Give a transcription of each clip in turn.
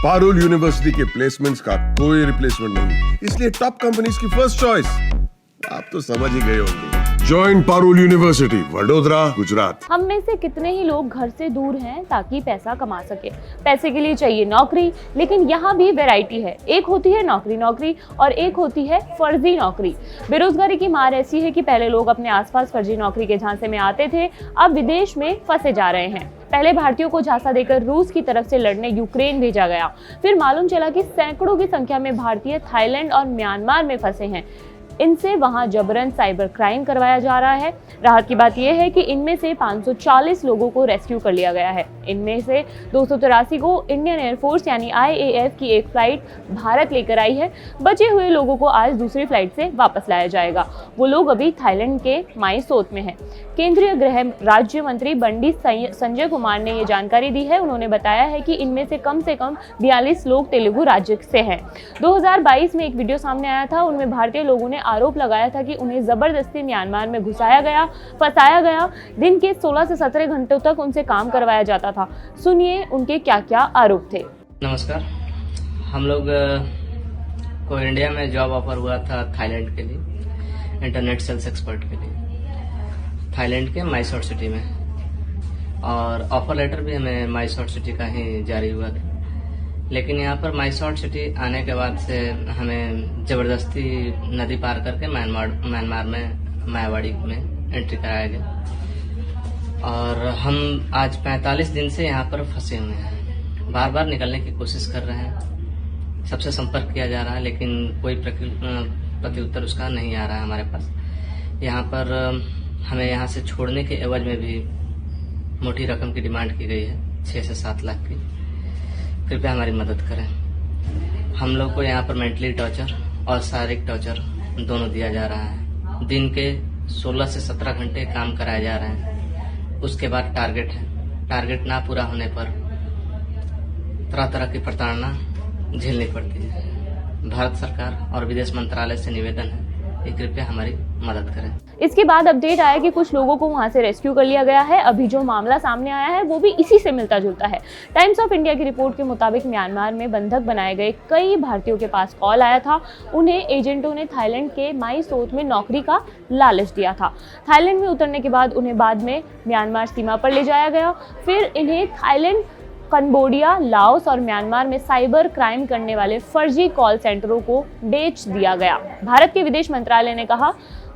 Parul university के placements का कोई रिप्लेसमेंट नहीं, इसलिए टॉप कंपनीज की फर्स्ट चॉइस। आप तो समझ ही गए होंगे। Join Parul university, Vadodara, Gujarat. हम में से कितने ही लोग घर से दूर हैं ताकि पैसा कमा सके। पैसे के लिए चाहिए नौकरी, लेकिन यहाँ भी वैरायटी है। एक होती है नौकरी और एक होती है फर्जी नौकरी। बेरोजगारी की मार ऐसी है कि पहले लोग अपने आसपास फर्जी नौकरी के झांसे में आते थे, अब विदेश में फंसे जा रहे हैं। पहले भारतीयों को झांसा देकर रूस की तरफ से लड़ने यूक्रेन भेजा गया, फिर मालूम चला कि सैकड़ों की संख्या में भारतीय थाईलैंड और म्यांमार में फंसे हैं। इनसे वहां जबरन साइबर क्राइम करवाया जा रहा है। राहत की बात यह है कि इनमें से 540 लोगों को रेस्क्यू कर लिया गया है। इनमें से 283 को इंडियन एयरफोर्स यानी IAF की एक फ्लाइट भारत लेकर आई है। बचे हुए लोगों को आज दूसरी फ्लाइट से वापस लाया जाएगा। वो लोग अभी थाईलैंड के माईसोत में हैं। केंद्रीय गृह राज्य मंत्री बंडी संजय कुमार ने ये जानकारी दी है। उन्होंने बताया है कि इनमें से कम 42 लोग तेलुगु राज्य से हैं। 2022 में एक वीडियो सामने आया था, उनमें भारतीय लोगों ने आरोप लगाया था कि उन्हें जबरदस्ती म्यांमार में घुसाया गया, फंसाया गया। दिन के 16 से 17 घंटों तक उनसे काम करवाया जाता था। सुनिए उनके क्या क्या आरोप थे। नमस्कार, हम लोग को इंडिया में जॉब ऑफर हुआ था थाईलैंड के लिए, इंटरनेट सेल्स एक्सपर्ट के लिए, थाईलैंड के माईसोत सिटी में। और ऑफर लेटर भी हमें माईसोत सिटी का ही जारी हुआ था। लेकिन यहाँ पर माईसोत सिटी आने के बाद से हमें जबरदस्ती नदी पार करके म्यांमार में मायावाड़ी में एंट्री कराया गया। और हम आज 45 दिन से यहाँ पर फंसे हुए हैं। बार बार निकलने की कोशिश कर रहे हैं, सबसे संपर्क किया जा रहा है, लेकिन कोई प्रत्युत्तर उसका नहीं आ रहा है हमारे पास। यहाँ पर हमें यहाँ से छोड़ने के एवज में भी मोटी रकम की डिमांड की गई है, 6 से 7 लाख की। कृपया हमारी मदद करें। हम लोग को यहाँ पर मेंटली टॉर्चर और शारीरिक टॉर्चर दोनों दिया जा रहा है। दिन के 16 से 17 घंटे काम कराए जा रहे हैं। उसके बाद टारगेट है, टारगेट ना पूरा होने पर तरह तरह की प्रताड़ना झेलनी पड़ती है। भारत सरकार और विदेश मंत्रालय से निवेदन है कि कृपया हमारी मदद करें। इसके बाद अपडेट आया कि कुछ लोगों को वहां से रेस्क्यू कर लिया गया है। अभी जो मामला सामने आया है वो भी इसी से मिलता जुलता है। टाइम्स ऑफ इंडिया की रिपोर्ट के मुताबिक म्यांमार में बंधक बनाए गए कई भारतीयों के पास कॉल आया था। उन्हें एजेंटों ने थाईलैंड के माईसोत में नौकरी का लालच दिया था। थाईलैंड में उतरने के बाद उन्हें बाद में म्यांमार सीमा पर ले जाया गया। फिर इन्हें थाईलैंड, कंबोडिया, लाओस और म्यांमार में साइबर क्राइम करने वाले फर्जी कॉल सेंटरों को बेच दिया गया। भारत के विदेश मंत्रालय ने कहा,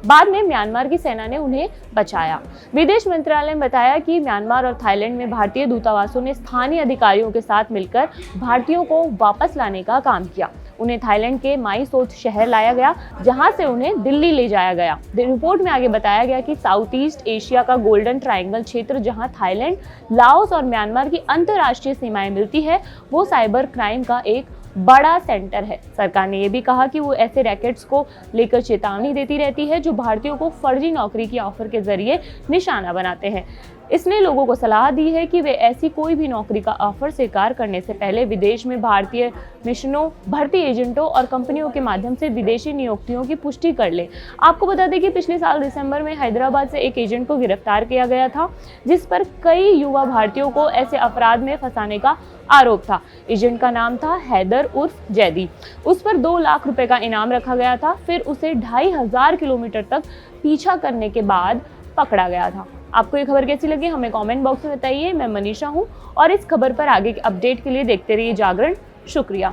बाद में म्यांमार की सेना ने उन्हें बचाया। विदेश मंत्रालय ने बताया कि म्यांमार और थाईलैंड में भारतीय दूतावासों ने स्थानीय अधिकारियों के साथ मिलकर भारतीयों को वापस लाने का काम किया। उन्हें थाईलैंड के माईसोत शहर लाया गया, जहां से उन्हें दिल्ली ले जाया गया। रिपोर्ट में आगे बताया गया कि साउथ ईस्ट एशिया का गोल्डन ट्रायंगल क्षेत्र, जहां थाईलैंड, लाओस और म्यांमार की अंतर्राष्ट्रीय सीमाएं मिलती है, वो साइबर क्राइम का एक बड़ा सेंटर है। सरकार ने यह भी कहा कि वो ऐसे रैकेट्स को लेकर चेतावनी देती रहती है जो भारतीयों को फर्जी नौकरी की ऑफर के जरिए निशाना बनाते हैं। इसने लोगों को सलाह दी है कि वे ऐसी कोई भी नौकरी का ऑफर स्वीकार करने से पहले विदेश में भारतीय मिशनों, भर्ती एजेंटों और कंपनियों के माध्यम से विदेशी नियुक्तियों की पुष्टि कर लें। आपको बता दें कि पिछले साल दिसंबर में हैदराबाद से एक एजेंट को गिरफ्तार किया गया था, जिस पर कई युवा भारतीयों को ऐसे अपराध में फंसाने का आरोप था। एजेंट का नाम था हैदर उर्फ जैदी। उस पर 2 लाख रुपए का इनाम रखा गया था। फिर उसे 2500 किलोमीटर तक पीछा करने के बाद पकड़ा गया था। आपको ये खबर कैसी लगी हमें कमेंट बॉक्स में बताइए। मैं मनीषा हूँ और इस खबर पर आगे के अपडेट के लिए देखते रहिए जागरण। शुक्रिया।